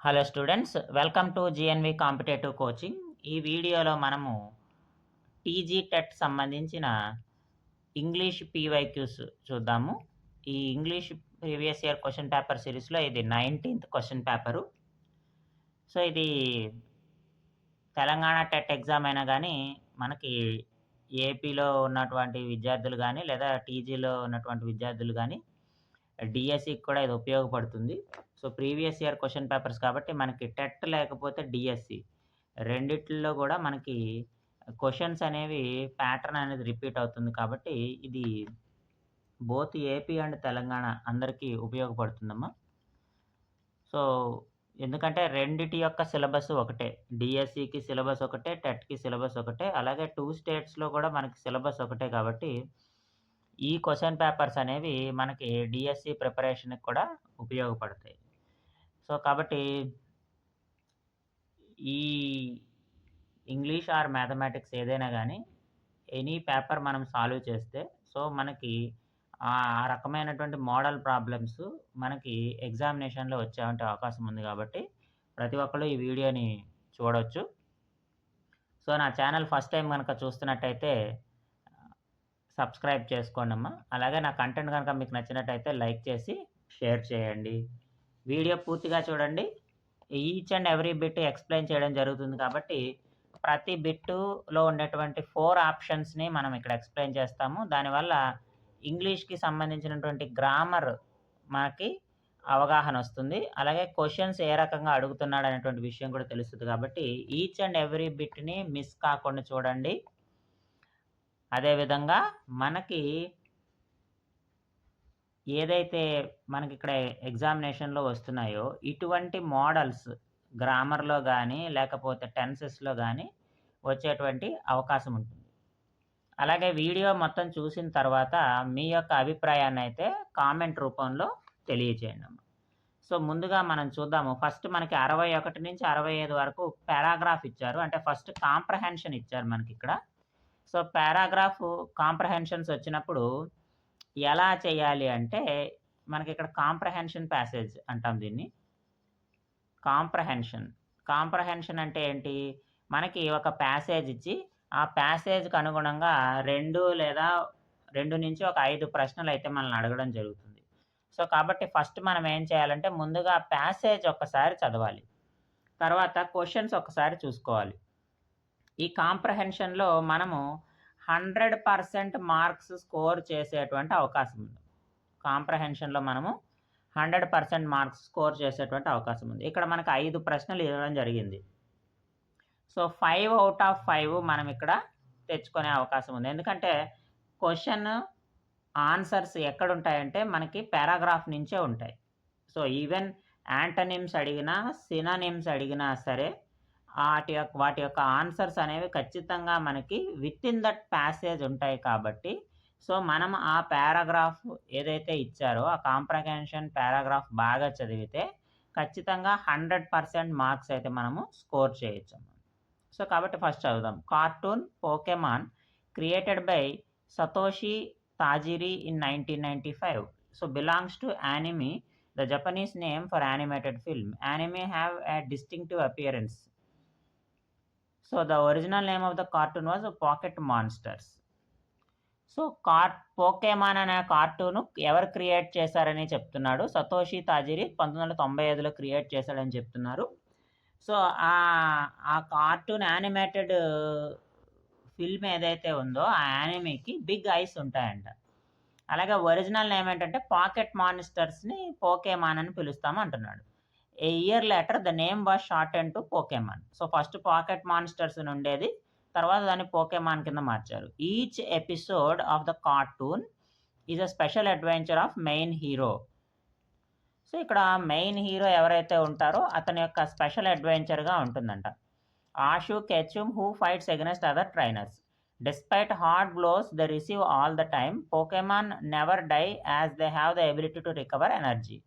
Hello students, welcome to GNV competitive coaching. ఈ వీడియోలో మనము టీజీ టెట్ సంబంధించిన ఇంగ్లీష్ పీవైక్యూస్ చూద్దాము. ఈ English previous year question paper సిరీస్లో ఇది 19th క్వశ్చన్ పేపరు. సో ఇది తెలంగాణ టెట్ ఎగ్జామ్ అయినా కానీ మనకి ఏపీలో ఉన్నటువంటి విద్యార్థులు కానీ లేదా టీజీలో ఉన్నటువంటి విద్యార్థులు కానీ డిఎస్సికి కూడా ఇది ఉపయోగపడుతుంది. So previous year question papers కాబట్టి మనకి టెట్ లేకపోతే డిఎస్సి రెండిట్లో కూడా మనకి క్వశ్చన్స్ అనేవి ప్యాటర్న్ అనేది రిపీట్ అవుతుంది కాబట్టి ఇది బోత్ ఏపీ అండ్ తెలంగాణ అందరికీ ఉపయోగపడుతుందమ్మా. సో ఎందుకంటే రెండిటి యొక్క సిలబస్ ఒకటే, డిఎస్సికి సిలబస్ ఒకటే, టెట్కి సిలబస్ ఒకటే, అలాగే 2 స్టేట్స్లో కూడా మనకి సిలబస్ ఒకటే కాబట్టి ఈ క్వశ్చన్ పేపర్స్ అనేవి మనకి డిఎస్సి ప్రిపరేషన్కి కూడా ఉపయోగపడతాయి. సో కాబట్టి ఈ ఇంగ్లీష్ ఆర్ మ్యాథమెటిక్స్ ఏదైనా కానీ ఎనీ పేపర్ మనం సాల్వ్ చేస్తే సో మనకి ఆ రకమైనటువంటి మోడల్ ప్రాబ్లమ్స్ మనకి ఎగ్జామినేషన్లో వచ్చేటువంటి అవకాశం ఉంది కాబట్టి ప్రతి ఒక్కరు ఈ వీడియోని చూడవచ్చు. సో నా ఛానల్ ఫస్ట్ టైం కనుక చూస్తున్నట్టయితే సబ్స్క్రైబ్ చేసుకోండి అమ్మా. అలాగే నా కంటెంట్ కనుక మీకు నచ్చినట్టయితే లైక్ చేసి షేర్ చేయండి. వీడియో పూర్తిగా చూడండి. Each and every bit explain చేయడం జరుగుతుంది కాబట్టి ప్రతి బిట్టులో ఉండేటువంటి 4 ఆప్షన్స్ని మనం ఇక్కడ ఎక్స్ప్లెయిన్ చేస్తాము. దానివల్ల ఇంగ్లీష్కి సంబంధించినటువంటి గ్రామర్ మనకి అవగాహన వస్తుంది. అలాగే క్వశ్చన్స్ ఏ రకంగా అడుగుతున్నాడు అనేటువంటి విషయం కూడా తెలుస్తుంది కాబట్టి ఈచ్ అండ్ ఎవ్రీ బిట్ని మిస్ కాకుండా చూడండి. అదేవిధంగా మనకి ఏదైతే మనకి ఇక్కడ ఎగ్జామినేషన్లో వస్తున్నాయో ఇటువంటి మోడల్స్ గ్రామర్లో కానీ లేకపోతే టెన్సెస్లో కానీ వచ్చేటువంటి అవకాశం ఉంటుంది. అలాగే వీడియో మొత్తం చూసిన తర్వాత మీ యొక్క అభిప్రాయాన్ని అయితే కామెంట్ రూపంలో తెలియచేయండి అమ్మ. సో ముందుగా మనం చూద్దాము. ఫస్ట్ మనకి 61 నుంచి 65 వరకు పారాగ్రాఫ్ ఇచ్చారు, అంటే ఫస్ట్ కాంప్రహెన్షన్ ఇచ్చారు మనకి ఇక్కడ. సో పారాగ్రాఫ్ కాంప్రహెన్షన్స్ వచ్చినప్పుడు ఎలా చేయాలి అంటే మనకి ఇక్కడ కాంప్రహెన్షన్ ప్యాసేజ్ అంటాం దీన్ని. కాంప్రహెన్షన్ అంటే ఏంటి, మనకి ఒక ప్యాసేజ్ ఇచ్చి ఆ ప్యాసేజ్కి అనుగుణంగా 2 లేదా 2 నుంచి ఒక 5 ప్రశ్నలు అయితే మనల్ని అడగడం జరుగుతుంది. సో కాబట్టి ఫస్ట్ మనం ఏం చేయాలంటే ముందుగా ప్యాసేజ్ ఒక్కసారి చదవాలి, తర్వాత క్వశ్చన్స్ ఒకసారి చూసుకోవాలి. ఈ కాంప్రహెన్షన్లో మనము 100% మార్క్స్ స్కోర్ చేసేటువంటి అవకాశం ఉంది. కాంప్రహెన్షన్లో మనము 100% మార్క్స్ స్కోర్ చేసేటువంటి అవకాశం ఉంది. ఇక్కడ మనకు 5 ప్రశ్నలు ఇవ్వడం జరిగింది. సో 5 out of 5 మనం ఇక్కడ తెచ్చుకునే అవకాశం ఉంది. ఎందుకంటే క్వశ్చన్ ఆన్సర్స్ ఎక్కడ ఉంటాయంటే మనకి పారాగ్రాఫ్ నుంచే ఉంటాయి. సో ఈవెన్ యాంటనిమ్స్ అడిగినా సినానిమ్స్ అడిగినా సరే వాటి యొక్క ఆన్సర్స్ అనేవి ఖచ్చితంగా మనకి విత్ ఇన్ దట్ ప్యాసేజ్ ఉంటాయి కాబట్టి సో మనం ఆ పారాగ్రాఫ్ ఏదైతే ఇచ్చారో ఆ కాంప్రహెన్షన్ పారాగ్రాఫ్ బాగా చదివితే ఖచ్చితంగా 100% మార్క్స్ అయితే మనము స్కోర్ చేయొచ్చు. సో కాబట్టి ఫస్ట్ చదువుదాం. Cartoon Pokemon created by Satoshi Tajiri in 1995. So belongs to anime, the Japanese name for animated film. Anime have a distinctive appearance. So the original name of the cartoon was Pocket Monsters. So Pokemon అనే cartoon ఎవరు create చేశారని చెప్తున్నాడు. Satoshi తాజిరి 1995లో create చేశాడని చెప్తున్నారు. So ఆ cartoon animated film ఏదైతే ఉందో ఆ యానిమేకి బిగ్ ఐస్ ఉంటాయంట. అలాగే ఒరిజినల్ నేమ్ ఏంటంటే పాకెట్ మాన్స్టర్స్ని పోకేమాన్ అని పిలుస్తాము అంటున్నాడు. A year later the name was shorten to Pokemon. So first pocket monsters అని ఉండేది, తర్వాత దాన్ని పోకేమాన్ కింద మార్చారు. Each episode of the cartoon is a special adventure of main hero. So ఇక్కడ మెయిన్ హీరో ఎవరైతే ఉంటారో అతని యొక్క స్పెషల్ అడ్వెంచర్గా ఉంటుందంట. Ash Ketchum who fights against other trainers. Despite hard blows they receive all the time, Pokemon never die as they have the ability to recover energy.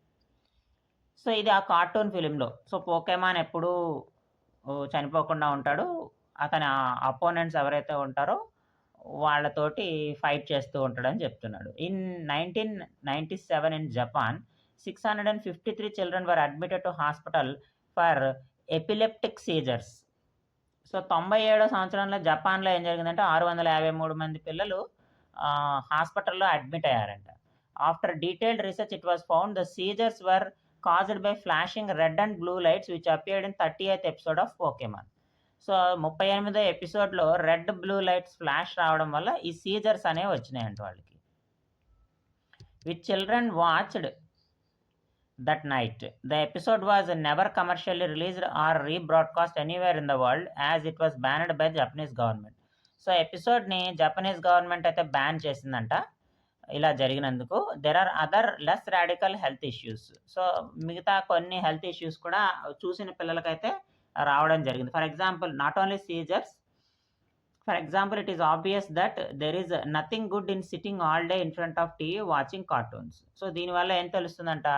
So ఇది ఆ cartoon ఫిలింలో. So Pokemon ఎప్పుడూ చనిపోకుండా ఉంటాడు, అతని opponents ఎవరైతే ఉంటారో వాళ్ళతోటి ఫైట్ చేస్తూ ఉంటాడని చెప్తున్నాడు. In 1997 in Japan 653 children were admitted to hospital for epileptic seizures. So 97 సంవత్సరంలో జపాన్లో ఏం జరిగిందంటే 653 మంది పిల్లలు హాస్పిటల్లో అడ్మిట్ అయ్యారంట. After detailed research it was found the seizures were caused by flashing red and blue lights which appeared in 38th episode of Pokemon. So 38వ ఎపిసోడ్లో రెడ్ బ్లూ లైట్స్ ఫ్లాష్ రావడం వల్ల ఈ సీజర్స్ అనేవి వచ్చినాయంట వాళ్ళకి. Which children watched that night. The episode was never commercially released or rebroadcast anywhere in the world as it was banned by the Japanese government. So ఎపిసోడ్ని Japanese government అయితే ban చేసిందంట ఇలా జరిగినందుకు. There are other less radical health issues. So మిగతా కొన్ని health issues కూడా చూసిన పిల్లలకైతే రావడం జరిగింది. For example not only seizures, for example it is obvious that there is nothing good in sitting all day in front of TV watching cartoons. So దీనివల్ల ఏం తెలుస్తుందంట,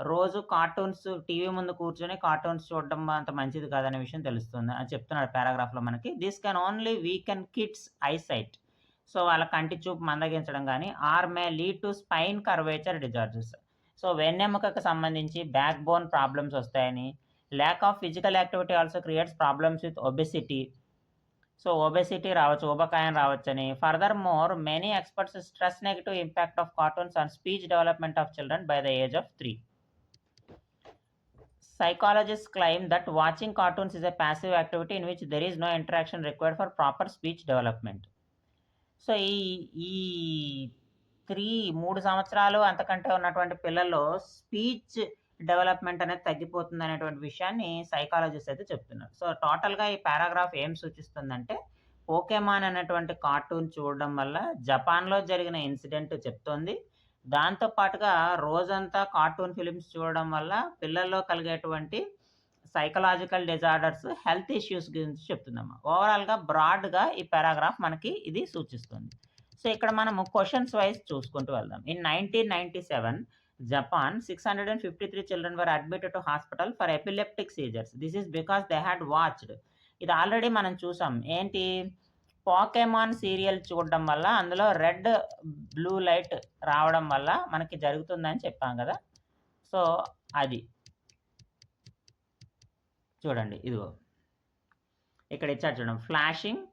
రోజు కార్టూన్స్ టీవీ ముందు కూర్చొని కార్టూన్స్ చూడడం అంత మంచిది కాదనే విషయం తెలుస్తుంది అని చెప్తున్నాడు పారాగ్రాఫ్లో మనకి. This can only weaken kids eyesight. So వాళ్ళ కంటి చూపు మందగించడం కానీ or may lead to spine curvature disorders. So వెన్నెముకకు సంబంధించి బ్యాక్ బోన్ ప్రాబ్లమ్స్ వస్తాయని, lack of physical activity also creates problems with obesity. So obesity రావచ్చు, ఊబకాయం రావచ్చని. Further more many experts stress negative impact of cartoons on speech development of children by the age of 3. Psychologists claim that watching cartoons is a passive activity in which there is no interaction required for proper speech development. So ఈ 3 సంవత్సరాలు అంతకంటే ఉన్నటువంటి పిల్లల్లో speech development అనేది తగ్గిపోతుంది అనేటువంటి విషయాన్ని psychologist అయితే చెప్తున్నారు. సో టోటల్గా ఈ పారాగ్రాఫ్ ఏం సూచిస్తుందంటే, పోకెమాన్ అనేటువంటి కార్టూన్ చూడడం వల్ల జపాన్లో జరిగిన ఇన్సిడెంట్ చెప్తోంది. దాంతోపాటుగా రోజంతా కార్టూన్ ఫిలిమ్స్ చూడడం వల్ల పిల్లల్లో కలిగేటువంటి సైకలాజికల్ డిజార్డర్స్, హెల్త్ ఇష్యూస్ గురించి చెప్తుందమ్మా. ఓవరాల్గా బ్రాడ్గా ఈ పారాగ్రాఫ్ మనకి ఇది సూచిస్తుంది. సో ఇక్కడ మనము క్వశ్చన్స్ వైజ్ చూసుకుంటూ వెళ్దాం. In 1997 Japan 653 children were admitted to hospital for epileptic seizures. This is because they had watched. ఇది ఆల్రెడీ మనం చూసాం. ఏంటి, పోకెమాన్ సీరియల్ చూడడం వల్ల అందులో రెడ్ బ్లూ లైట్ రావడం వల్ల మనకి జరుగుతుందని చెప్పాం కదా. సో అది చూడండి, ఇదిగో ఇక్కడ ఇచ్చారు చూడండి, flashing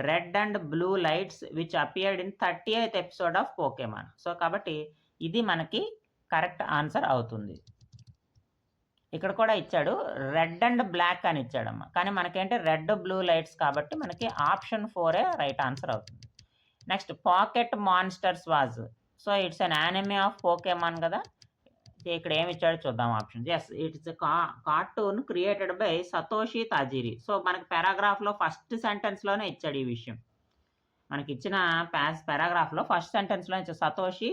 red and blue lights which appeared in 38th episode of Pokemon. So కాబట్టి ఇది మనకి కరెక్ట్ ఆన్సర్ అవుతుంది. ఇక్కడ కూడా ఇచ్చాడు రెడ్ అండ్ బ్లాక్ అని ఇచ్చాడమ్మా, కానీ మనకేంటి రెడ్ బ్లూ లైట్స్ కాబట్టి మనకి ఆప్షన్ 4 రైట్ ఆన్సర్ అవుతుంది. Next pocket monsters was. So it's an anime of Pokemon కదా. ఇక్కడ ఏమి ఇచ్చాడో చూద్దాం option. Yes, it's cartoon created by Satoshi Tajiri. So మనకి పారాగ్రాఫ్లో ఫస్ట్ సెంటెన్స్లోనే ఇచ్చాడు ఈ విషయం. మనకి ఇచ్చిన పారాగ్రాఫ్లో ఫస్ట్ సెంటెన్స్లో ఇచ్చాడు సతోషి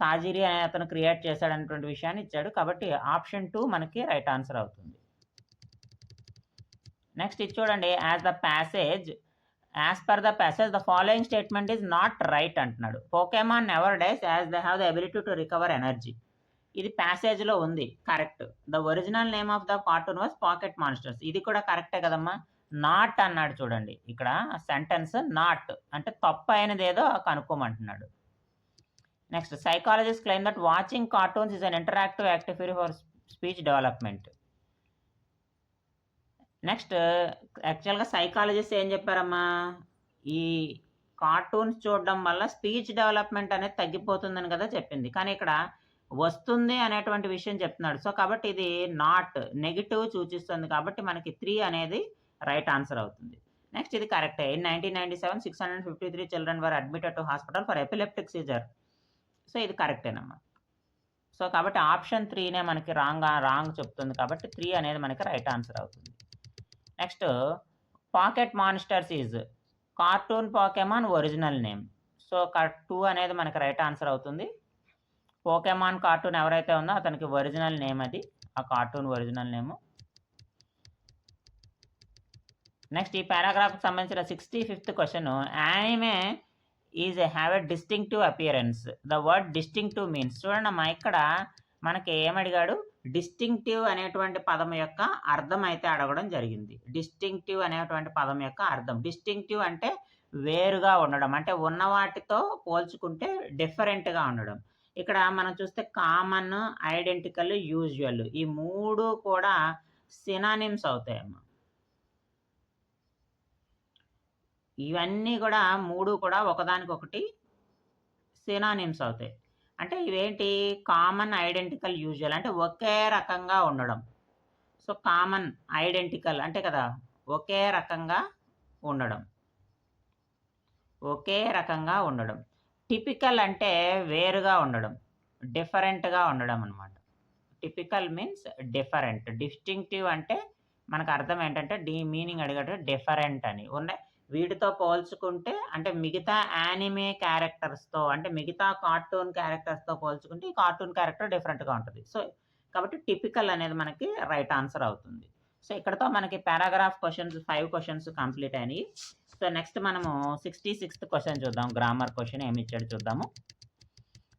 తాజిరి అనే అతను క్రియేట్ చేశాడనేటువంటి విషయాన్ని ఇచ్చాడు. కాబట్టి ఆప్షన్ 2 మనకి రైట్ ఆన్సర్ అవుతుంది. నెక్స్ట్ ఇది చూడండి, as per the passage the following statement is not right అంటున్నాడు. Pokemon never dies as they have the ability to recover energy. ఇది ప్యాసేజ్లో ఉంది, correct. The original name of the cartoon was pocket monsters. ఇది కూడా కరెక్టే కదమ్మా. Not అన్నాడు చూడండి, ఇక్కడ సెంటెన్స్ నాట్ అంటే తప్పు అయినది ఏదో కనుక్కోమంటున్నాడు. Next psychologist claim that watching cartoons is an interactive activity for speech development. Next యాక్చువల్గా సైకాలజిస్ట్ ఏం చెప్పారమ్మా, ఈ కార్టూన్స్ చూడడం వల్ల స్పీచ్ డెవలప్మెంట్ అనేది తగ్గిపోతుందని కదా చెప్పింది, కానీ ఇక్కడ వస్తుంది అనేటువంటి విషయం చెప్తున్నాడు. సో కాబట్టి ఇది నాట్, నెగిటివ్ సూచిస్తుంది కాబట్టి మనకి 3 అనేది రైట్ ఆన్సర్ అవుతుంది. నెక్స్ట్ ఇది కరెక్టే. In 1997 653 children were admitted to hospital for epileptic seizure. So ఇది కరెక్టేనమ్మా. సో కాబట్టి ఆప్షన్ 3నే మనకి రాంగ్ చెప్తుంది కాబట్టి 3 అనేది మనకి రైట్ ఆన్సర్ అవుతుంది. Next pocket monsters is cartoon Pokemon original name. So 2 అనేది మనకి రైట్ ఆన్సర్ అవుతుంది. పోకెమాన్ కార్టూన్ ఎవరైతే ఉందో అతనికి ఒరిజినల్ నేమ్ అది, ఆ కార్టూన్ ఒరిజినల్ నేము. నెక్స్ట్ ఈ పారాగ్రాఫ్కి సంబంధించిన 65th question, anime is have a distinctive appearance. The word distinctive means. చూడండమ్మా, ఇక్కడ మనకి ఏమడిగాడు, డిస్టింక్టివ్ అనేటువంటి పదం యొక్క అర్థం అయితే అడగడం జరిగింది. డిస్టింక్టివ్ అనేటువంటి పదం యొక్క అర్థం, డిస్టింక్టివ్ అంటే వేరుగా ఉండడం, అంటే ఉన్న వాటితో పోల్చుకుంటే డిఫరెంట్గా ఉండడం. ఇక్కడ మనం చూస్తే కామన్, ఐడెంటికల్, యూజువల్ ఈ 3 కూడా సినానిమ్స్ అవుతాయమ్మా. ఇవన్నీ కూడా 3 కూడా ఒకదానికొకటి సినానిమ్స్ అవుతాయి. అంటే ఇవేంటి? కామన్, ఐడెంటికల్, యూజువల్ అంటే ఒకే రకంగా ఉండడం. సో కామన్, ఐడెంటికల్ అంటే కదా ఒకే రకంగా ఉండడం, ఒకే రకంగా ఉండడం. టిపికల్ అంటే వేరుగా ఉండడం, డిఫరెంట్గా ఉండడం అనమాట. Typical means different. డిస్టింక్టివ్ అంటే మనకు అర్థం ఏంటంటే మీనింగ్ అడిగేట డిఫరెంట్ అని ఉన్నాయి. వీటితో పోల్చుకుంటే అంటే మిగతా యానిమే క్యారెక్టర్స్తో అంటే మిగతా కార్టూన్ క్యారెక్టర్స్తో పోల్చుకుంటే ఈ కార్టూన్ క్యారెక్టర్ డిఫరెంట్గా ఉంటుంది. సో కాబట్టి టిపికల్ అనేది మనకి రైట్ ఆన్సర్ అవుతుంది. సో ఇక్కడతో మనకి పారాగ్రాఫ్ క్వశ్చన్స్ 5 క్వశ్చన్స్ కంప్లీట్ అయినాయి. సో నెక్స్ట్ మనము 66th క్వశ్చన్ చూద్దాం. గ్రామర్ క్వశ్చన్ ఏమి ఇచ్చాడు చూద్దాము.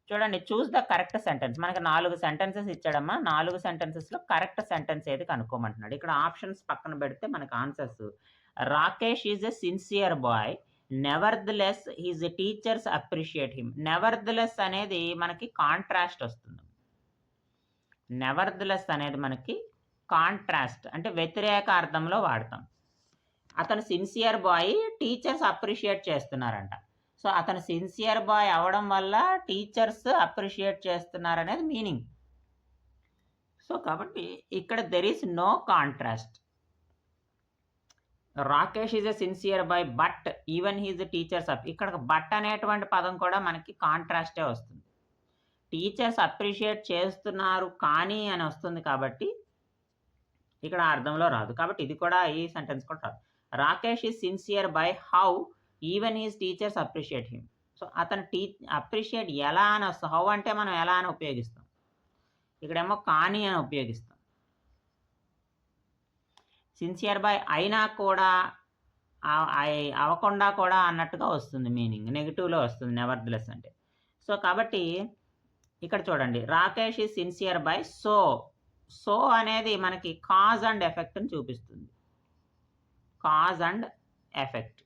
చూడండి, చూస్ ద కరెక్ట్ సెంటెన్స్. మనకి 4 సెంటెన్సెస్ ఇచ్చాడమ్మా. 4 సెంటెన్సెస్లో కరెక్ట్ సెంటెన్స్ ఏది కనుక్కోమంటున్నాడు. ఇక్కడ ఆప్షన్స్ పక్కన పెడితే మనకి answers. Rakesh is a sincere boy, nevertheless his teachers appreciate him. Nevertheless అనేది మనకి కాంట్రాస్ట్ వస్తుంది. నెవర్దలెస్ అనేది మనకి కాంట్రాస్ట్ అంటే వ్యతిరేక అర్థంలో వాడతాం. అతను సిన్సియర్ బాయ్, టీచర్స్ అప్రిషియేట్ చేస్తున్నారంట. సో అతను సిన్సియర్ బాయ్ అవడం వల్ల టీచర్స్ అప్రిషియేట్ చేస్తున్నారనేది మీనింగ్. సో కాబట్టి ఇక్కడ there is no contrast. Rakesh is a sincere boy but even his teachers ఇక్కడ బట్ అనేటువంటి పదం కూడా మనకి కాంట్రాస్టే వస్తుంది. టీచర్స్ అప్రిషియేట్ చేస్తున్నారు కానీ అని వస్తుంది కాబట్టి ఇక్కడ అర్థంలో రాదు. కాబట్టి ఇది కూడా ఈ సెంటెన్స్ కూడా రాదు. Rakesh is sincere by how even his teachers appreciate him. So అతను అప్రిషియేట్ ఎలా అని వస్తాం. హౌ అంటే మనం ఎలా అని ఉపయోగిస్తాం, ఇక్కడేమో కానీ అని ఉపయోగిస్తాం. సిన్సియర్ బై అయినా కూడా అవ్వకుండా కూడా అన్నట్టుగా వస్తుంది మీనింగ్, నెగిటివ్లో వస్తుంది నెవర్దలెస్ అంటే. సో కాబట్టి ఇక్కడ చూడండి, Rakesh is sincere by so. So అనేది మనకి కాజ్ అండ్ ఎఫెక్ట్ అని చూపిస్తుంది. Cause and effect,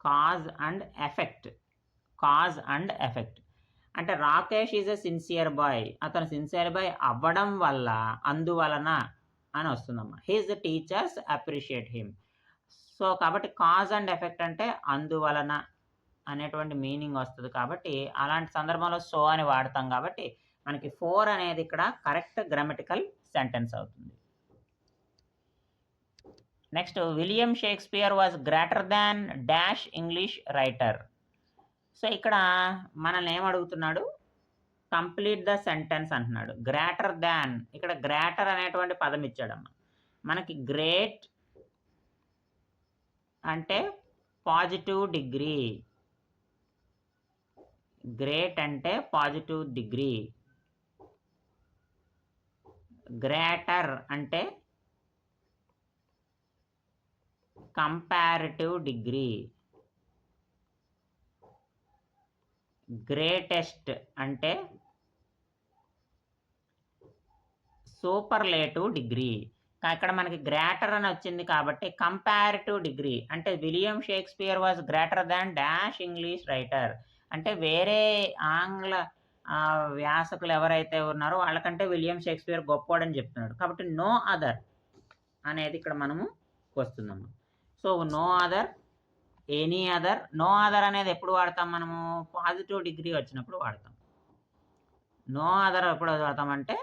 cause and effect, cause and effect అంటే Rakesh is a sincere boy, అతను సిన్సియర్ బాయ్ అవ్వడం వల్ల, అందువలన అని వస్తుందమ్మా. His teachers appreciate him. So కాబట్టి కాజ్ అండ్ ఎఫెక్ట్ అంటే అందువలన అనేటువంటి మీనింగ్ వస్తుంది. కాబట్టి అలాంటి సందర్భంలో సో అని వాడతాం. కాబట్టి మనకి 4 అనేది ఇక్కడ కరెక్ట్ గ్రామటికల్ సెంటెన్స్ అవుతుంది. Next, William Shakespeare was greater than dash English writer. So ఇక్కడ మనల్ని ఏమడుగుతున్నాడు, కంప్లీట్ ద సెంటెన్స్ అంటున్నాడు. గ్రేటర్ దాన్, ఇక్కడ గ్రేటర్ అనేటువంటి పదం ఇచ్చాడమ్మా. మనకి గ్రేట్ అంటే పాజిటివ్ డిగ్రీ, గ్రేట్ అంటే పాజిటివ్ డిగ్రీ, గ్రేటర్ అంటే కంపారిటివ్ డిగ్రీ, గ్రేటెస్ట్ అంటే సూపర్లేటివ్ డిగ్రీ. ఇక్కడ మనకి గ్రేటర్ అని వచ్చింది కాబట్టి కంపారిటివ్ డిగ్రీ అంటే William Shakespeare was greater than dash English writer అంటే వేరే ఆంగ్ల వ్యాసకులు ఎవరైతే ఉన్నారో వాళ్ళకంటే విలియం షేక్స్పియర్ గొప్పవాడని చెప్తున్నాడు. కాబట్టి నో అదర్ అనేది ఇక్కడ మనము వస్తుందమ్మా. So no other, any other. No other అనేది ఎప్పుడు వాడతాం మనము? పాజిటివ్ డిగ్రీ వచ్చినప్పుడు వాడతాం. నో అదర్ ఎప్పుడు వాడతామంటే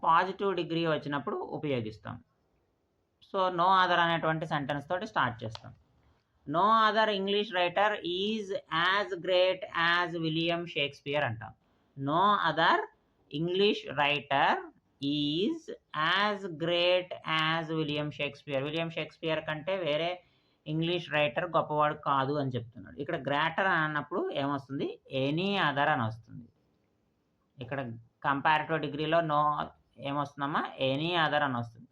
పాజిటివ్ డిగ్రీ వచ్చినప్పుడు ఉపయోగిస్తాం. సో నో అదర్ అనేటువంటి సెంటెన్స్ తోటి స్టార్ట్ చేస్తాం. No other English writer is as great as William Shakespeare అంటాం. No other English writer is as great as William Shakespeare. William Shakespeare కంటే వేరే English writer గొప్పవాడు కాదు అని చెప్తున్నాడు. ఇక్కడ గ్రేటర్ అన్నప్పుడు ఏమొస్తుంది? ఎనీ అదర్ అని వస్తుంది. ఇక్కడ కంపారిటివ్ డిగ్రీలో నో ఏమొస్తుందమ్మా? ఎనీ అదర్ అని వస్తుంది.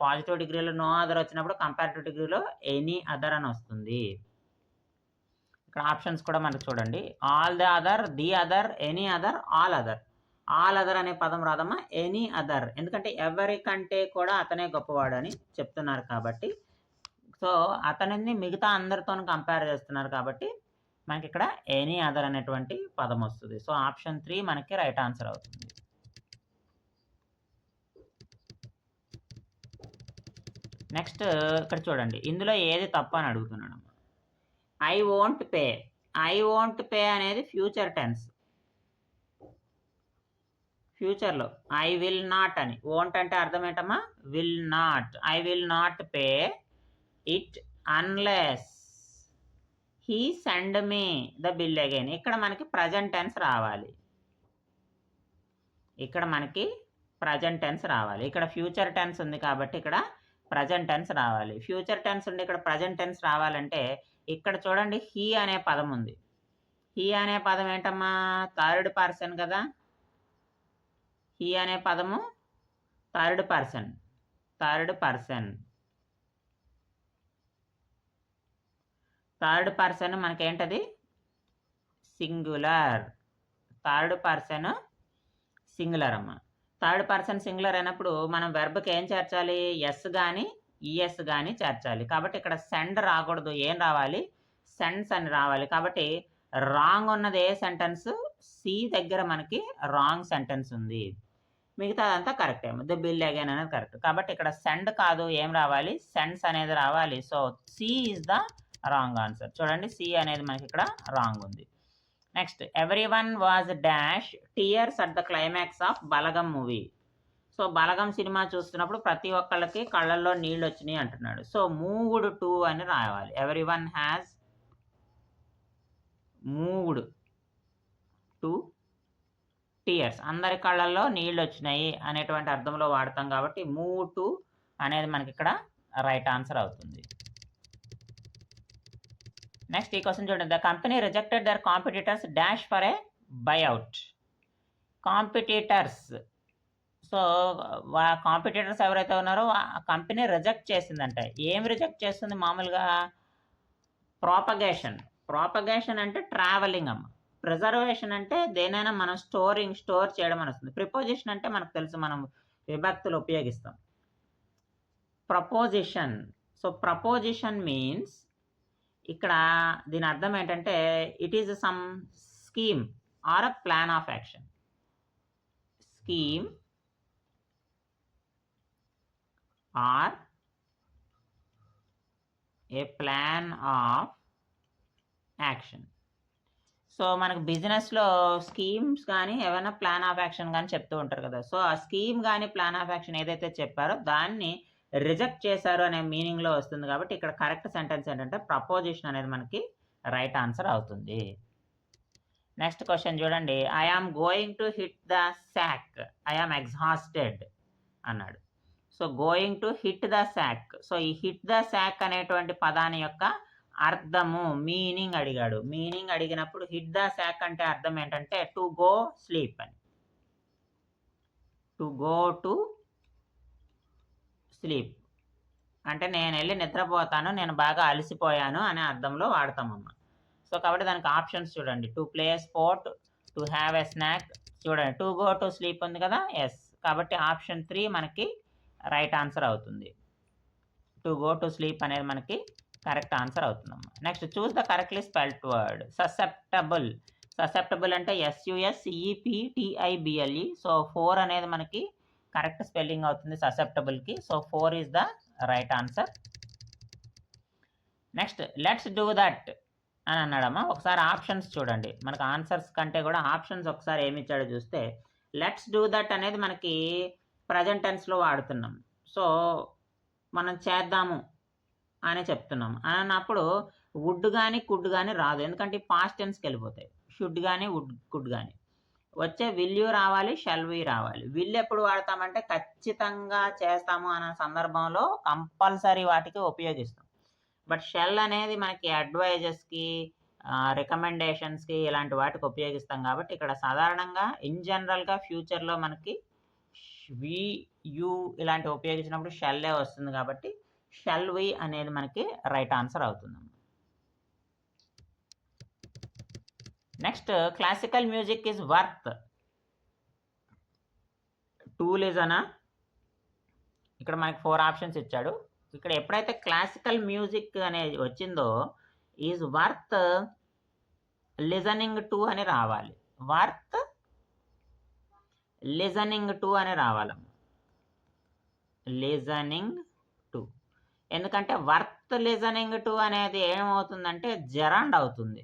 పాజిటివ్ డిగ్రీలో నో అదర్ వచ్చినప్పుడు కంపారిటివ్ డిగ్రీలో ఎనీ అదర్ అని వస్తుంది. ఇక్కడ ఆప్షన్స్ కూడా మనకు చూడండి. All the other, the other, any other, all other. All other అనే పదం రాదమ్మా, ఎనీ అదర్. ఎందుకంటే ఎవరికంటే కూడా అతనే గొప్పవాడు అని చెప్తున్నారు కాబట్టి. సో అతనిని మిగతా అందరితో కంపేర్ చేస్తున్నారు కాబట్టి మనకి ఇక్కడ ఎనీ అదర్ అనేటువంటి పదం వస్తుంది. సో ఆప్షన్ 3 మనకి రైట్ ఆన్సర్ అవుతుంది. నెక్స్ట్ ఇక్కడ చూడండి, ఇందులో ఏది తప్పు అని అడుగుతున్నాడు. I won't pay. I won't pay అనేది ఫ్యూచర్ టెన్స్, ఫ్యూచర్లో. ఐ విల్ నాట్ అని. వోంట్ అంటే అర్థం ఏంటమ్మా? Will not. I will not pay it unless he send me the bill again. ఇక్కడ మనకి ప్రజెంట్ టెన్స్ రావాలి. ఇక్కడ మనకి ప్రజెంట్ టెన్స్ రావాలి. ఇక్కడ ఫ్యూచర్ టెన్స్ ఉంది కాబట్టి ఇక్కడ ప్రజెంట్ టెన్స్ రావాలి. ఫ్యూచర్ టెన్స్ ఉండి ఇక్కడ ప్రజెంట్ టెన్స్ రావాలంటే ఇక్కడ చూడండి, హీ అనే పదం ఉంది. హీ అనే పదం ఏంటమ్మా? థర్డ్ పర్సన్ కదా. హీ అనే పదము third person. Third person. Third person మనకేంటది? సింగులర్. థర్డ్ పర్సన్ సింగులర్ అమ్మ. థర్డ్ పర్సన్ సింగులర్ అయినప్పుడు మనం వెర్బ్కి ఏం చేర్చాలి? ఎస్ కానీ ఈఎస్ కానీ చేర్చాలి. కాబట్టి ఇక్కడ సెండ్ రాకూడదు. ఏం రావాలి? సెండ్స్ అని రావాలి. కాబట్టి రాంగ్ ఉన్నది ఏ సెంటెన్స్? సి దగ్గర మనకి రాంగ్ సెంటెన్స్ ఉంది. మిగతా అదంతా కరెక్ట్. ఏమో ద బిల్ అగైన్ అనేది కరెక్ట్. కాబట్టి ఇక్కడ సెండ్ కాదు, ఏం రావాలి? సెండ్స్ అనేది రావాలి. So C is the wrong answer. చూడండి, సి అనేది మనకి ఇక్కడ రాంగ్ ఉంది. Next, everyone was dash tears at the climax of Balagam movie. So Balagam సినిమా చూస్తున్నప్పుడు ప్రతి ఒక్కళ్ళకి కళ్ళల్లో నీళ్ళు వచ్చినాయి అంటున్నాడు. సో మూవ్డ్ టు అని రావాలి. Every one has moved to tears. అందరి కళ్ళల్లో నీళ్ళు వచ్చినాయి అనేటువంటి అర్థంలో వాడతాం కాబట్టి మూవ్ టు అనేది మనకి ఇక్కడ రైట్ ఆన్సర్ అవుతుంది. నెక్స్ట్ ఈ క్వశ్చన్ చూడండి. The company rejected their competitors dash for a buyout. Competitors. So competitors ఎవరైతే ఉన్నారో ఆ కంపెనీ రిజెక్ట్ చేసిందంటే ఏం రిజెక్ట్ చేస్తుంది? మామూలుగా ప్రాపగేషన్. ప్రాపగేషన్ అంటే ట్రావెలింగ్ అమ్మ. ప్రిజర్వేషన్ అంటే దేనైనా మనం స్టోర్ చేయడం అని వస్తుంది. ప్రిపోజిషన్ అంటే మనకు తెలుసు, మనం విభక్తులు ఉపయోగిస్తాం. ప్రపోజిషన్. సో ప్రపోజిషన్ మీన్స్ ఇక్కడ దీని అర్థం ఏంటంటే it is some scheme or a plan of action. Scheme or a plan of action. So మనకు బిజినెస్లో స్కీమ్స్ కానీ ఏమైనా ప్లాన్ ఆఫ్ యాక్షన్ కానీ చెప్తూ ఉంటారు కదా. సో ఆ స్కీమ్ కానీ ప్లాన్ ఆఫ్ యాక్షన్ ఏదైతే చెప్పారో దాన్ని రిజెక్ట్ చేశారు అనే మీనింగ్లో వస్తుంది. కాబట్టి ఇక్కడ కరెక్ట్ సెంటెన్స్ ఏంటంటే ప్రపోజిషన్ అనేది మనకి రైట్ ఆన్సర్ అవుతుంది. నెక్స్ట్ క్వశ్చన్ చూడండి. I am going to hit the sack, I am exhausted అన్నాడు. So going to hit the sack. So ఈ హిట్ ద శాక్ అనేటువంటి పదాని యొక్క అర్థము, మీనింగ్ అడిగాడు. మీనింగ్ అడిగినప్పుడు హిట్ ద శాక్ అంటే అర్థం ఏంటంటే టు గో స్లీప్ అని. టు గో టు స్లీప్ అంటే నేను వెళ్ళి నిద్రపోతాను, నేను బాగా అలసిపోయాను అనే అర్థంలో వాడతామమ్మ. సో కాబట్టి దానికి ఆప్షన్స్ చూడండి. To play sport, to have a snack. చూడండి, టు గో టు స్లీప్ ఉంది కదా, ఎస్. కాబట్టి ఆప్షన్ 3 మనకి రైట్ ఆన్సర్ అవుతుంది. టు గో టు స్లీప్ అనేది మనకి కరెక్ట్ ఆన్సర్ అవుతుందమ్మా. Next, choose the correctly spelled word. Susceptible. Susceptible అంటే SUSEPTIBLE. సో 4 అనేది మనకి కరెక్ట్ స్పెల్లింగ్ అవుతుంది ససెప్టబుల్కి. So 4 is the right answer. Next, let's do that అని అన్నాడమ్మా. ఒకసారి ఆప్షన్స్ చూడండి. మనకు ఆన్సర్స్ కంటే కూడా ఆప్షన్స్ ఒకసారి ఏమి ఇచ్చాడో చూస్తే, లెట్స్ డూ దట్ అనేది మనకి ప్రజెంట్ టెన్స్లో వాడుతున్నాం. సో మనం చేద్దాము అని చెప్తున్నాం అని అన్నప్పుడు వుడ్ కానీ కుడ్ కానీ రాదు, ఎందుకంటే పాస్ట్ టెన్స్కి వెళ్ళిపోతాయి. షుడ్ కానీ వుడ్ కుడ్ కానీ వచ్చే విల్ యూ రావాలి, షల్ వి రావాలి. విల్ ఎప్పుడు వాడతామంటే ఖచ్చితంగా చేస్తాము అన్న సందర్భంలో కంపల్సరీ వాటికి ఉపయోగిస్తాం. బట్ షెల్ అనేది మనకి అడ్వైజెస్కి, రికమెండేషన్స్కి ఇలాంటి వాటికి ఉపయోగిస్తాం. కాబట్టి ఇక్కడ సాధారణంగా ఇన్ జనరల్గా ఫ్యూచర్లో మనకి వి యూ ఇలాంటివి ఉపయోగించినప్పుడు షెల్లే వస్తుంది. కాబట్టి షెల్ వి అనేది మనకి రైట్ ఆన్సర్ అవుతుంది. Next, classical music is worth. Tool is అనా. ఇక్కడ మనకి 4 ఆప్షన్స్ ఇచ్చాడు. ఇక్కడ ఎప్పుడైతే క్లాసికల్ మ్యూజిక్ అనేది వచ్చిందో ఈజ్ వర్త్ లిజనింగ్ టు అని రావాలి. వర్త్ లిజనింగ్ టు అని రావాలి. Listening to. ఎందుకంటే వర్త్ లిజనింగ్ టు అనేది ఏమవుతుందంటే జెరాండ్ అవుతుంది.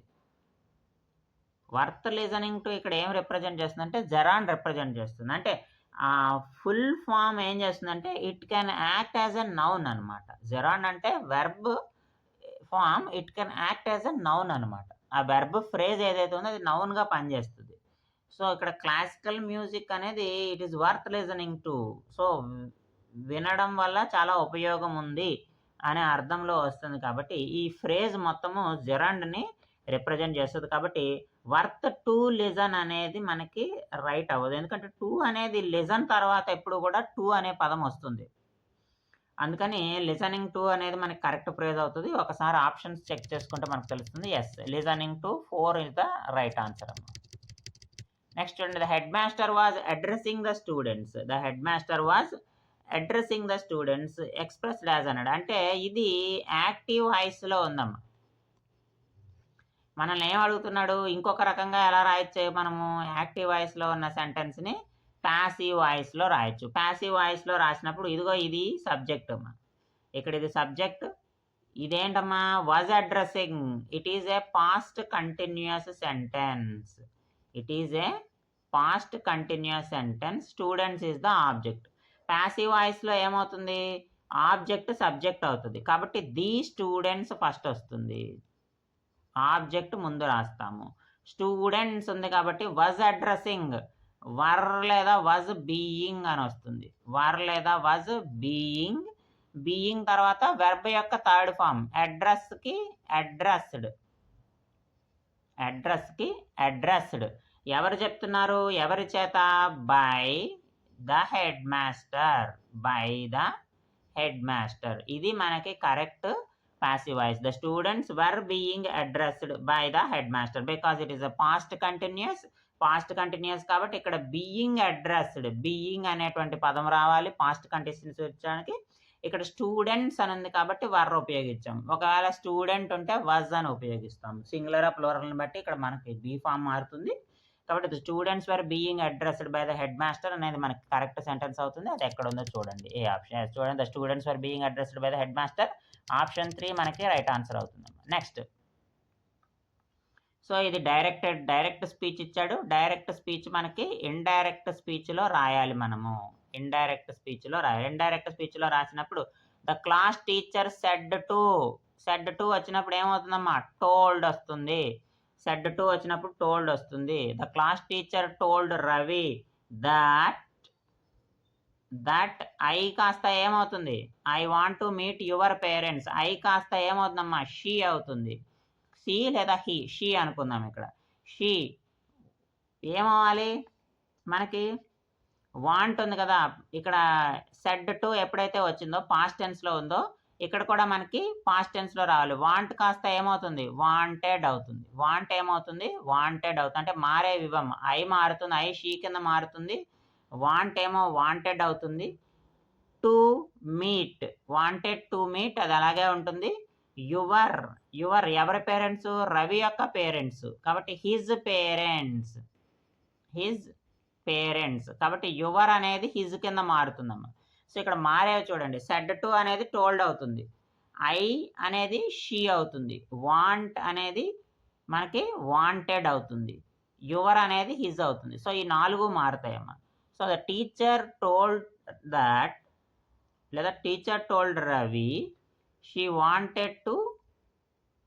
వర్త్ లిజనింగ్ టు ఇక్కడ ఏం రిప్రజెంట్ చేస్తుందంటే జెరాండ్ రిప్రజెంట్ చేస్తుంది. అంటే ఫుల్ ఫామ్ ఏం చేస్తుందంటే it can act as a noun అనమాట. జెరాండ్ అంటే verb form, it can act as a noun అనమాట. ఆ వెర్బ్ ఫ్రేజ్ ఏదైతే ఉందో అది నౌన్గా పనిచేస్తుంది. సో ఇక్కడ క్లాసికల్ మ్యూజిక్ అనేది it is worth listening to. So వినడం వల్ల చాలా ఉపయోగం ఉంది అనే అర్థంలో వస్తుంది. కాబట్టి ఈ ఫ్రేజ్ మొత్తము జెరాండ్ని రిప్రజెంట్ చేస్తుంది. కాబట్టి వర్త్ టు లిజన్ అనేది మనకి రైట్ అవ్వదు. ఎందుకంటే టు అనేది లిజన్ తర్వాత ఎప్పుడు కూడా టు అనే పదం వస్తుంది. అందుకని లిజనింగ్ టు అనేది మనకి కరెక్ట్ ఫ్రేజ్ అవుతుంది. ఒకసారి ఆప్షన్స్ చెక్ చేసుకుంటే మనకు తెలుస్తుంది. Yes, listening to 4 is the right answer అన్నమాట. నెక్స్ట్ చూడండి, the headmaster was addressing the students. The headmaster was addressing the students expressed as అన్నాడు. అంటే ఇది యాక్టివ్ వాయిస్లో ఉందమ్మా. మనల్ని ఏం అడుగుతున్నాడు, ఇంకొక రకంగా ఎలా రాయొచ్చు, మనము యాక్టివ్ వాయిస్లో ఉన్న సెంటెన్స్ని ప్యాసివ్ వాయిస్లో రాయొచ్చు. ప్యాసివ్ వాయిస్లో రాసినప్పుడు ఇదిగో ఇది సబ్జెక్ట్ అమ్మా, ఇక్కడ ఇది సబ్జెక్ట్, ఇదేంటమ్మా was addressing. It is a past continuous sentence. It is a past continuous sentence. Students is the object. Passive వాయిస్లో ఏమవుతుంది, ఆబ్జెక్ట్ సబ్జెక్ట్ అవుతుంది. కాబట్టి ది స్టూడెంట్స్ ఫస్ట్ వస్తుంది, ఆబ్జెక్ట్ ముందు రాస్తాము. స్టూడెంట్స్ ఉంది కాబట్టి వాజ్ అడ్రసింగ్, వర్ లేదా వాజ్ బీయింగ్ అని వస్తుంది. వర్ లేదా వాజ్ బీయింగ్, బీయింగ్ తర్వాత వెర్బ్ యొక్క థర్డ్ ఫామ్ అడ్రస్కి అడ్రస్డ్, అడ్రస్కి అడ్రస్డ్. ఎవరు చెప్తున్నారు, ఎవరి చేత, by the head master, by the head master. ఇది మనకి correct passive voice. The students were being addressed by the headmaster because it is a past continuous. Past continuous కాబట్టి ఇక్కడ బీయింగ్ అడ్రస్డ్, బీయింగ్ అనేటువంటి పదం రావాలి పాస్ట్ కంటిన్యూస్ వచ్చడానికి. ఇక్కడ students అని ఉంది కాబట్టి వర్ ఉపయోగించాం. ఒకవేళ స్టూడెంట్ ఉంటే వజ్ అని ఉపయోగిస్తాం. సింగులర్ ప్లూరల్ని బట్టి ఇక్కడ మనకి బీ ఫామ్ మారుతుంది. కాబట్టి the students were being addressed by the head master అనేది మనకి కరెక్ట్ సెంటెన్స్ అవుతుంది. అది ఎక్కడ ఉందో చూడండి, ఏ ఆప్షన్ చూడండి. The students were being addressed by the head master, option 3 మనకి రైట్ ఆన్సర్ అవుతుంది. నెక్స్ట్, సో ఇది డైరెక్ట్ స్పీచ్ ఇచ్చాడు. డైరెక్ట్ స్పీచ్ మనకి ఇండైరెక్ట్ స్పీచ్లో రాయాలి. మనము ఇండైరెక్ట్ స్పీచ్లో రాయాలి. ఇండైరెక్ట్ స్పీచ్లో రాసినప్పుడు the class teacher said to వచ్చినప్పుడు ఏమవుతుందమ్మా, టోల్డ్ వస్తుంది. సెడ్ టు వచ్చినప్పుడు టోల్డ్ వస్తుంది. The class teacher told Ravi that I కాస్త ఏమవుతుంది, I want to meet your parents. I కాస్త ఏమవుతుందమ్మా, షీ అవుతుంది. షీ లేదా హీ, షీ అనుకుందాం. ఇక్కడ షీ ఏమవ్వాలి, మనకి వాంట్ ఉంది కదా. ఇక్కడ సెడ్ టు ఎప్పుడైతే వచ్చిందో పాస్ట్ టెన్స్లో ఉందో ఇక్కడ కూడా మనకి పాస్ట్ టెన్స్లో రావాలి. వాంట్ కాస్త ఏమవుతుంది, వాంటెడ్ అవుతుంది. వాంట్ ఏమవుతుంది, వాంటెడ్ అవుతుంది. అంటే మారే వివం, ఐ మారుతుంది, ఐ షీ కింద మారుతుంది. వాంట్ ఏమో వాంటెడ్ అవుతుంది. To meet, wanted to meet అది అలాగే ఉంటుంది. యువర్ ఎవరి పేరెంట్స్, రవి యొక్క పేరెంట్స్ కాబట్టి హిజ్ పేరెంట్స్ కాబట్టి యువర్ అనేది హిజ్ కింద మారుతుందమ్మా. సో ఇక్కడ మారేవి చూడండి, సెడ్ టు అనేది టోల్డ్ అవుతుంది, ఐ అనేది షీ అవుతుంది, వాంట్ అనేది మనకి వాంటెడ్ అవుతుంది, యువర్ అనేది హిజ్ అవుతుంది. సో ఈ 4 మారుతాయమ్మా. So the teacher told that లేదా teacher told Ravi she wanted to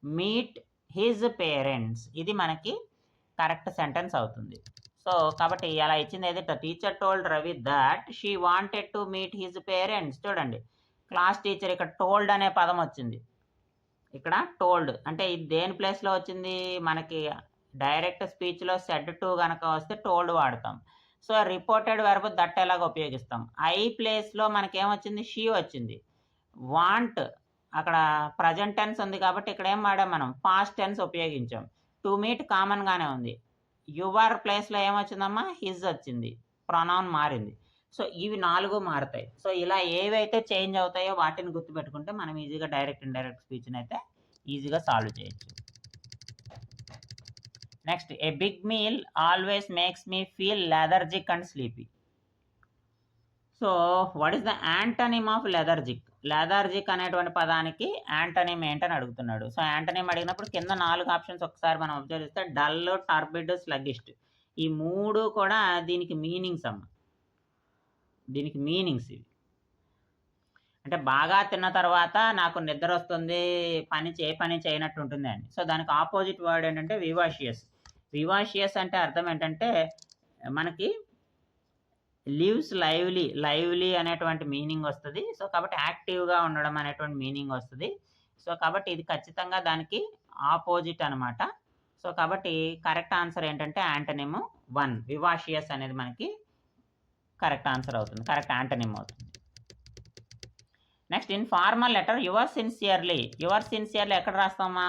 meet his parents. ఇది మనకి కరెక్ట్ సెంటెన్స్ అవుతుంది. సో కాబట్టి అలా ఇచ్చింది ఏదైతే teacher told Ravi that she wanted to meet his parents. చూడండి, క్లాస్ టీచర్ ఇక్కడ టోల్డ్ అనే పదం వచ్చింది. ఇక్కడ టోల్డ్ అంటే ఇది దేని ప్లేస్లో వచ్చింది, మనకి డైరెక్ట్ స్పీచ్లో సెడ్ టు కనుక వస్తే టోల్డ్ వాడతాం. సో రిపోర్టెడ్ వెర్బ్ దట్ ఎలాగ ఉపయోగిస్తాం. ఐ ప్లేస్లో మనకేమొచ్చింది, షీ వచ్చింది. వాంట్ అక్కడ ప్రజెంట్ టెన్స్ ఉంది కాబట్టి ఇక్కడ ఏం వాడాం, మనం పాస్ట్ టెన్స్ ఉపయోగించాం. టు మీట్ కామన్గానే ఉంది. యువర్ ప్లేస్లో ఏమొచ్చిందమ్మా, హిజ్ వచ్చింది, ప్రొనౌన్ మారింది. సో ఇవి 4 మారుతాయి. సో ఇలా ఏవైతే చేంజ్ అవుతాయో వాటిని గుర్తుపెట్టుకుంటే మనం ఈజీగా డైరెక్ట్ ఇండైరెక్ట్ స్పీచ్ని అయితే ఈజీగా సాల్వ్ చేయొచ్చు. Next, a big meal always makes me feel lethargic and sleepy. So what is the antonym of lethargic? Lethargic అనేటువంటి పదానికి యాంటనిమ్ ఏంటని అడుగుతున్నాడు. సో యాంటనిమ్ అడిగినప్పుడు కింద 4 ఆప్షన్స్ ఒకసారి మనం అబ్జర్వ్ చేస్తే డల్, టర్బిడ్, స్లగ్గిస్ట్. ఈ 3 కూడా దీనికి మీనింగ్స్ అమ్మ. దీనికి మీనింగ్స్ ఇవి. అంటే బాగా తిన్న తర్వాత నాకు నిద్ర వస్తుంది, ఏ పని చేయనట్టు ఉంటుంది అని. సో దానికి ఆపోజిట్ వర్డ్ ఏంటంటే వివాషియస్. వివాషియస్ అంటే అర్థం ఏంటంటే మనకి లివ్స్ లైవ్లీ అనేటువంటి మీనింగ్ వస్తుంది. సో కాబట్టి యాక్టివ్గా ఉండడం అనేటువంటి మీనింగ్ వస్తుంది. సో కాబట్టి ఇది ఖచ్చితంగా దానికి ఆపోజిట్ అనమాట. సో కాబట్టి కరెక్ట్ ఆన్సర్ ఏంటంటే యాంటనిమ్ 1 వివాషియస్ అనేది మనకి కరెక్ట్ ఆన్సర్ అవుతుంది, కరెక్ట్ యాంటనిమ్ అవుతుంది. Next in formal letter your sincerely ఎక్కడ రాస్తామా?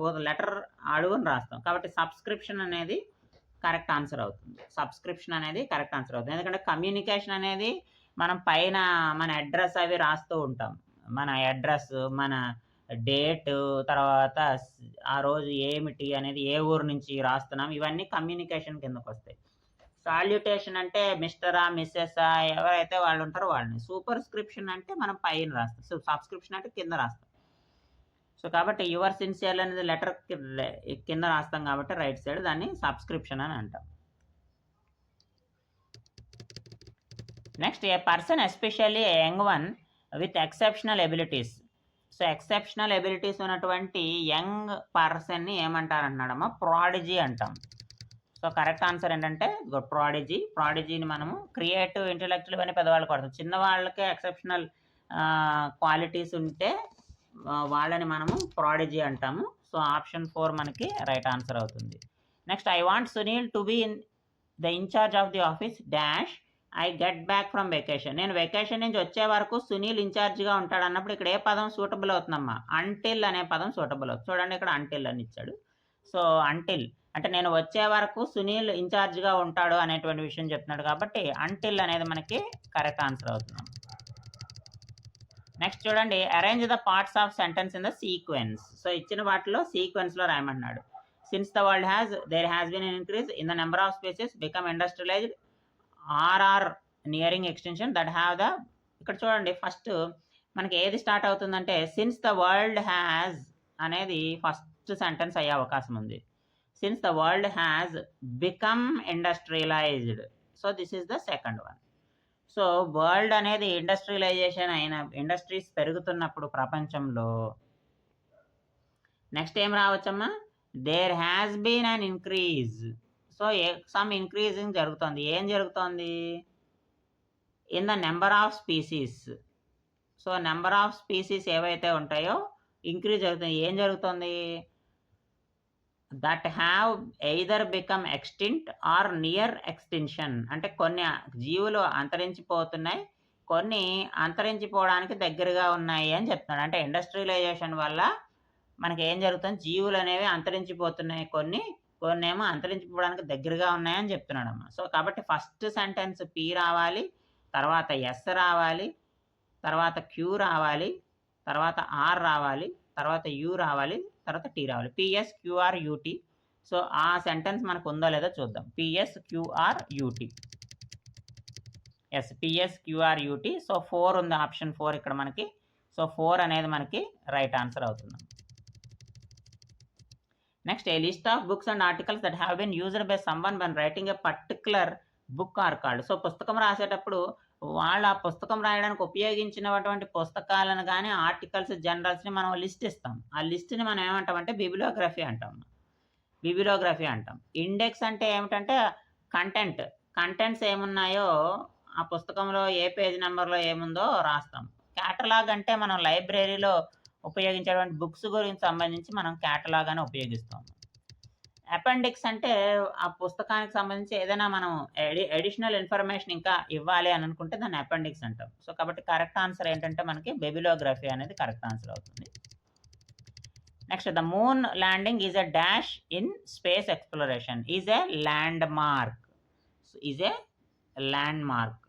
ఒక లెటర్ అడుగుని రాస్తాం. కాబట్టి సబ్స్క్రిప్షన్ అనేది కరెక్ట్ ఆన్సర్ అవుతుంది. సబ్స్క్రిప్షన్ అనేది కరెక్ట్ ఆన్సర్ అవుతుంది. ఎందుకంటే కమ్యూనికేషన్ అనేది మనం పైన మన అడ్రస్ అవి రాస్తూ ఉంటాం. మన అడ్రస్, మన డేట్, తర్వాత ఆ రోజు ఏమిటి అనేది, ఏ ఊరు నుంచి రాస్తున్నాం, ఇవన్నీ కమ్యూనికేషన్ కిందకు వస్తాయి. సాల్యుటేషన్ అంటే మిస్టరా, మిస్సెస్సా ఎవరైతే వాళ్ళు ఉంటారో వాళ్ళని. సూపర్ స్క్రిప్షన్ అంటే మనం పైన రాస్తాం. సో సబ్స్క్రిప్షన్ అంటే కింద రాస్తాం. సో కాబట్టి యువర్ సిన్సియర్ అనేది లెటర్ కింద రాస్తాం కాబట్టి రైట్ సైడ్, దాన్ని సబ్స్క్రిప్షన్ అని అంటాం. Next A person especially A young one with exceptional abilities. So exceptional abilities ఉన్నటువంటి యంగ్ పర్సన్ని ఏమంటారన్నాడమ్మా? ప్రాడిజీ అంటాం. సో కరెక్ట్ ఆన్సర్ ఏంటంటే ప్రాడిజీని మనము క్రియేటివ్, ఇంటెలెక్చువల్ ఇవన్నీ పెద్దవాళ్ళకి వాడతాం. చిన్నవాళ్ళకే ఎక్సెప్షనల్ క్వాలిటీస్ ఉంటే వాళ్ళని మనము ప్రాడిజీ అంటాము. సో ఆప్షన్ 4 మనకి రైట్ ఆన్సర్ అవుతుంది. Next I want Sunil to be in the in charge of the office dash I get back from vacation. నేను వెకేషన్ నుంచి వచ్చే వరకు సునీల్ ఇన్ఛార్జ్గా ఉంటాడు అన్నప్పుడు ఇక్కడ ఏ పదం సూటబుల్ అవుతుందమ్మా? అంటిల్ అనే పదం సూటబుల్ అవుతుంది. చూడండి ఇక్కడ అంటిల్ అని ఇచ్చాడు. సో అంటిల్ అంటే నేను వచ్చే వరకు సునీల్ ఇన్ఛార్జ్గా ఉంటాడు అనేటువంటి విషయం చెప్తున్నాడు కాబట్టి అంటిల్ అనేది మనకి కరెక్ట్ ఆన్సర్ అవుతుంది. నెక్స్ట్ చూడండి arrange the parts of sentence in the sequence. So ఇచ్చిన వాటిలో సీక్వెన్స్లో రాయమన్నాడు. Since the world there has been an increase in the number of species become industrialised or nearing extension that have the. ఇక్కడ చూడండి first మనకి ఏది start అవుతుందంటే since the world has అనేది ఫస్ట్ సెంటెన్స్ అయ్యే అవకాశం ఉంది. Since the world has become industrialized. So this is the second one. So world అనేది ఇండస్ట్రియలైజేషన్ అయిన, ఇండస్ట్రీస్ పెరుగుతున్నప్పుడు ప్రపంచంలో నెక్స్ట్ ఏం రావచ్చమ్మా? There has been an increase. So some increasing జరుగుతుంది. ఏం జరుగుతుంది? In the number of species. So number of species ఏవైతే ఉంటాయో ఇంక్రీజ్ జరుగుతుంది. ఏం జరుగుతుంది? That have either become extinct or near extinction. అంటే కొన్ని జీవులు అంతరించిపోతున్నాయి, కొన్ని అంతరించిపోవడానికి దగ్గరగా ఉన్నాయి అని చెప్తున్నాడు. అంటే ఇండస్ట్రియలైజేషన్ వల్ల మనకి ఏం జరుగుతుంది? జీవులు అనేవి అంతరించిపోతున్నాయి, కొన్నేమో అంతరించిపోవడానికి దగ్గరగా ఉన్నాయని చెప్తున్నాడు అమ్మ. సో కాబట్టి ఫస్ట్ సెంటెన్స్ పి రావాలి, తర్వాత ఎస్ రావాలి, తర్వాత క్యూ రావాలి, తర్వాత ఆర్ రావాలి, తర్వాత యూ రావాలి, తర్వాత టీ రావాలి. పిఎస్క్యూఆర్యూటీ. సో ఆ సెంటెన్స్ మనకు ఉందో లేదో చూద్దాం. పిఎస్క్యూఆర్యూటీ. ఎస్ పిఎస్క్యూఆర్యూటీ. సో 4 ఉంది, ఆప్షన్ 4 ఇక్కడ మనకి. సో 4 అనేది మనకి రైట్ ఆన్సర్ అవుతుంది. Next a list of books and articles that have been used by someone when writing a particular book are called. So పుస్తకం రాసేటప్పుడు వాళ్ళు ఆ పుస్తకం రాయడానికి ఉపయోగించినటువంటి పుస్తకాలను కానీ ఆర్టికల్స్, జనరల్స్ని మనం లిస్ట్ ఇస్తాం. ఆ లిస్ట్ని మనం ఏమంటామంటే బిబిలియోగ్రఫీ అంటాం. ఇండెక్స్ అంటే ఏమిటంటే కంటెంట్స్ ఏమున్నాయో ఆ పుస్తకంలో ఏ పేజ్ నెంబర్లో ఏముందో రాస్తాం. క్యాటలాగ్ అంటే మనం లైబ్రరీలో ఉపయోగించేటువంటి బుక్స్ గురించి సంబంధించి మనం క్యాటలాగ్ అని ఉపయోగిస్తాం. అపెండిక్స్ అంటే ఆ పుస్తకానికి సంబంధించి ఏదైనా మనం అడిషనల్ ఇన్ఫర్మేషన్ ఇంకా ఇవ్వాలి అని అనుకుంటే దాన్ని అపెండిక్స్ అంటాం. సో కాబట్టి కరెక్ట్ ఆన్సర్ ఏంటంటే మనకి బిబిలియోగ్రఫీ అనేది కరెక్ట్ ఆన్సర్ అవుతుంది. Next the moon landing is a dash in space exploration. Is a landmark.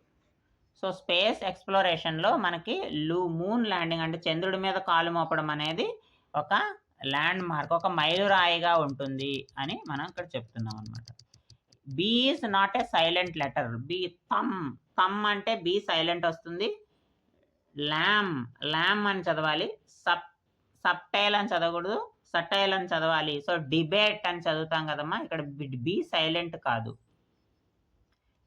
So space ఎక్స్ప్లోరేషన్లో మనకి మూన్ ల్యాండింగ్ అంటే చంద్రుడి మీద కాలు మోపడం అనేది ఒక ల్యాండ్ మార్క్, ఒక మైలురాయిగా ఉంటుంది అని మనం ఇక్కడ చెప్తున్నాం అనమాట. B is not a silent letter. B thumb అంటే బి సైలెంట్ వస్తుంది. ల్యామ్ అని చదవాలి. సబ్టైల్ అని చదవకూడదు, సటైల్ అని చదవాలి. సో డిబేట్ అని చదువుతాం కదమ్మా, ఇక్కడ బి సైలెంట్ కాదు,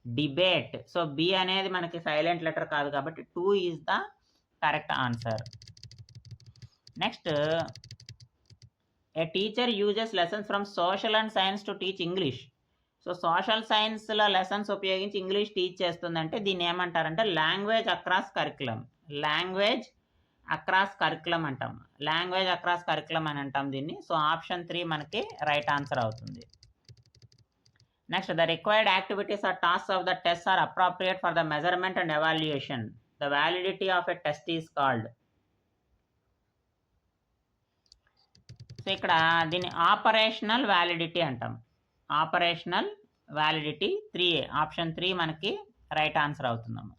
డిబేట్. సో బి అనేది మనకి సైలెంట్ లెటర్ కాదు కాబట్టి 2 is the correct answer. Next, a teacher uses lessons from social and science to teach English. So social సైన్స్లో లెసన్స్ ఉపయోగించి ఇంగ్లీష్ టీచ్ చేస్తుందంటే దీన్ని ఏమంటారంటే language across curriculum. Language across curriculum అంటాం, లాంగ్వేజ్ అక్రాస్ కరికులం అని అంటాం దీన్ని. సో ఆప్షన్ 3 మనకి రైట్ ఆన్సర్ అవుతుంది. Next, the required activities or tasks of the test are appropriate for the measurement and evaluation. The validity of a test is called. So ఇక్కడ దీన్ని operational validity అంటాం. Operational validity 3A, option 3 మనకి right answer అవుతుందమ్మా.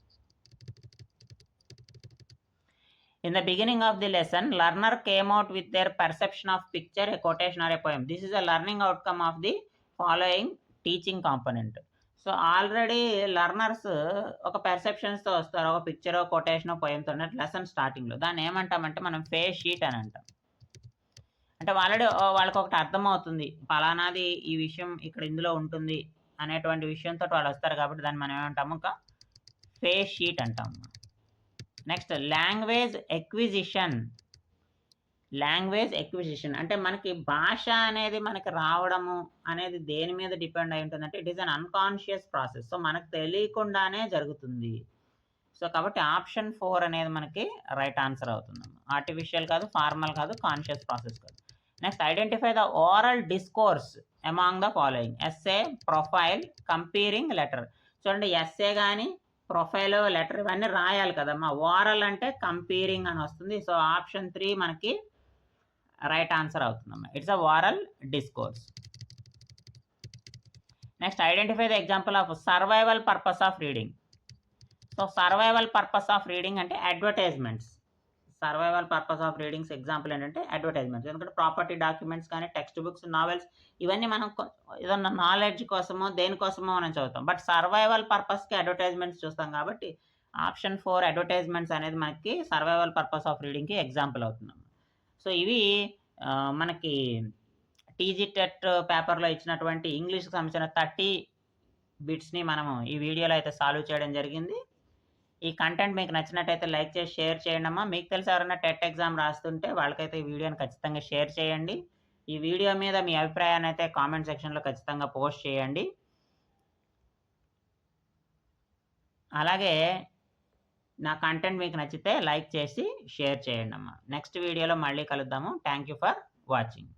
In the beginning of the lesson, learner came out with their perception of picture, a quotation or a poem. This is a learning outcome of the following teaching component. So already learners ఒక పెర్సెప్షన్స్తో వస్తారు, ఒక picture, quotation, పోయంతో lesson స్టార్టింగ్లో. దాన్ని ఏమంటామంటే మనం face sheet అని అంటాం. అంటే ఆల్రెడీ వాళ్ళకి ఒకటి అర్థమవుతుంది, పలానాది ఈ విషయం ఇక్కడ ఇందులో ఉంటుంది అనేటువంటి విషయంతో వాళ్ళు వస్తారు కాబట్టి దాన్ని మనం ఏమంటాము, ఒక ఫేస్ షీట్ అంటాము. Next, language acquisition. Language acquisition అంటే మనకి భాష అనేది మనకి రావడము అనేది దేని మీద డిపెండ్ అయి ఉంటుందంటే it is an unconscious process. So మనకు తెలియకుండానే జరుగుతుంది. సో కాబట్టి ఆప్షన్ 4 అనేది మనకి రైట్ ఆన్సర్ అవుతుంది. ఆర్టిఫిషియల్ కాదు, ఫార్మల్ కాదు, కాన్షియస్ ప్రాసెస్ కాదు. Next, identify the oral discourse among the following. Essay, profile, comparing, letter. చూడండి, ఎస్సే కానీ ప్రొఫైల్, లెటర్ ఇవన్నీ రాయాలి కదమ్మా. ఓరల్ అంటే కంపేరింగ్ అని వస్తుంది. సో ఆప్షన్ 3 మనకి రైట్ ఆన్సర్ అవుతుందమ్మా. It's a oral discourse. Next, identify the example of survival purpose of reading. So survival purpose of reading అంటే advertisements. Survival purpose of readings example ఏంటంటే అడ్వర్టైజ్మెంట్స్. ఎందుకంటే property documents కానీ, text books, novels ఇవన్నీ మనం ఏదన్నా knowledge కోసమో దేనికోసమో మనం చదువుతాం. బట్ సర్వైవల్ పర్పస్కి అడ్వర్టైజ్మెంట్స్ చూస్తాం కాబట్టి ఆప్షన్ 4 అడ్వర్టైజ్మెంట్స్ అనేది మనకి సర్వైవల్ పర్పస్ ఆఫ్ రీడింగ్కి ఎగ్జాంపుల్ అవుతున్నాం. సో ఇవి మనకి టీజీటెట్ పేపర్లో ఇచ్చినటువంటి ఇంగ్లీష్కి సంబంధించిన 30 బిట్స్ని మనము ఈ వీడియోలో అయితే సాల్వ్ చేయడం జరిగింది. ఈ కంటెంట్ మీకు నచ్చినట్టయితే లైక్ చేసి షేర్ చేయండి అమ్మా. మీకు తెలిసి ఎవరైనా టెట్ ఎగ్జామ్ రాస్తుంటే వాళ్ళకైతే ఈ వీడియోని ఖచ్చితంగా షేర్ చేయండి. ఈ వీడియో మీద మీ అభిప్రాయాన్ని అయితే కామెంట్ సెక్షన్లో ఖచ్చితంగా పోస్ట్ చేయండి. అలాగే నా కంటెంట్ మీకు నచ్చితే లైక్ చేసి షేర్ చేయండి అమ్మా. నెక్స్ట్ వీడియోలో మళ్ళీ కలుద్దాము. Thank you for watching.